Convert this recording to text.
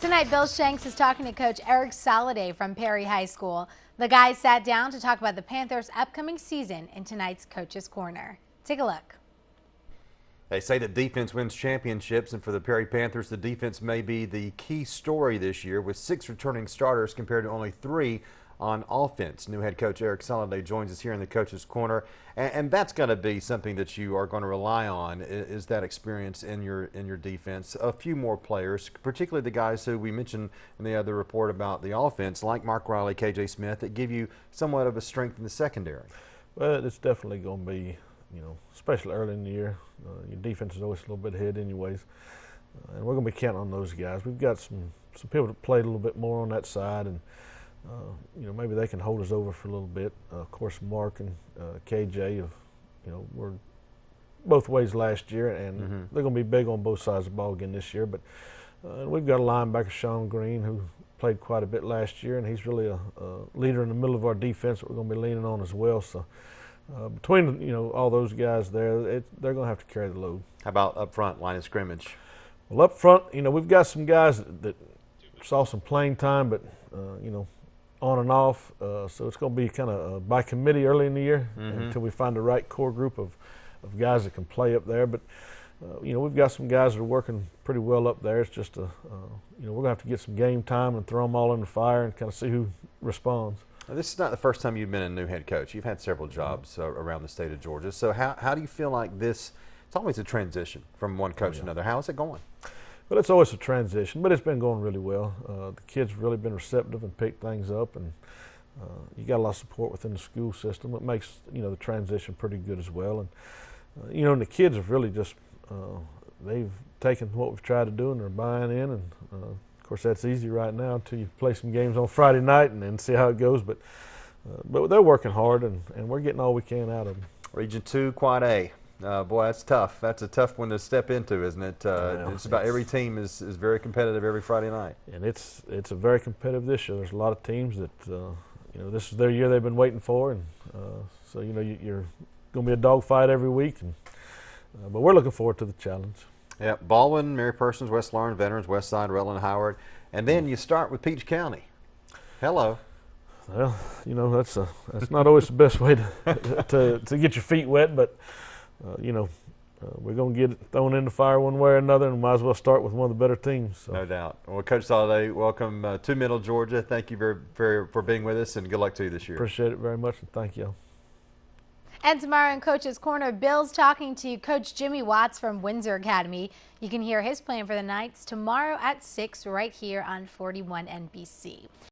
Tonight, Bill Shanks is talking to Coach Erik Soliday from Perry High School. The guys sat down to talk about the Panthers' upcoming season in tonight's Coach's Corner. Take a look. They say that defense wins championships, and for the Perry Panthers, the defense may be the key story this year, with 6 returning starters compared to only 3 on offense. New head coach Erik Soliday joins us here in the Coach's Corner, and that's going to be something that you are going to rely on, is that experience in your defense. A few more players, particularly the guys who we mentioned in the other report about the offense, like Mark Riley, KJ Smith, that give you somewhat of a strength in the secondary. Well, it's definitely going to be, especially early in the year. Your defense is always a little bit ahead anyways. And we're going to be counting on those guys. We've got some people that played a little bit more on that side, and maybe they can hold us over for a little bit. Of course, Mark and KJ were both ways last year, and they're going to be big on both sides of the ball again this year. But we've got a linebacker, Sean Green, who played quite a bit last year, and he's really a leader in the middle of our defense that we're going to be leaning on as well. So between all those guys there, they're going to have to carry the load. How about up front, line of scrimmage? Well, up front, we've got some guys that saw some playing time, but on and off, so it's going to be kind of by committee early in the year until we find the right core group of guys that can play up there. But we've got some guys that are working pretty well up there. It's just we're going to have to get some game time and throw them all in the fire and kind of see who responds. Now, this is not the first time you've been a new head coach. You've had several jobs around the state of Georgia. So how do you feel like this? It's always a transition from one coach to another. How is it going? Well, it's always a transition, but it's been going really well. The kids have really been receptive and picked things up, and you got a lot of support within the school system. It makes the transition pretty good as well. And and the kids have really just they've taken what we've tried to do, and they're buying in. And of course, that's easy right now until you play some games on Friday night and then see how it goes. But they're working hard, and we're getting all we can out of them. Region 2, Quad A. Boy, that's tough. That's a tough one to step into, isn't it? It's about every team is very competitive every Friday night. And it's a very competitive this year. There's a lot of teams that this is their year they've been waiting for, and so you're going to be a dogfight every week. And but we're looking forward to the challenge. Yeah, Baldwin, Mary Persons, West Lawrence, Veterans, West Side, Rutland, Howard, and then you start with Peach County. Hello. Well, that's not always the best way to get your feet wet, but. We're going to get it thrown in the fire one way or another, and might as well start with one of the better teams. So. No doubt. Well, Coach Soliday, welcome to Middle Georgia. Thank you for being with us, and good luck to you this year. Appreciate it very much, and thank you. And tomorrow in Coach's Corner, Bill's talking to Coach Jimmy Watts from Windsor Academy. You can hear his plan for the Knights tomorrow at 6 right here on 41 NBC.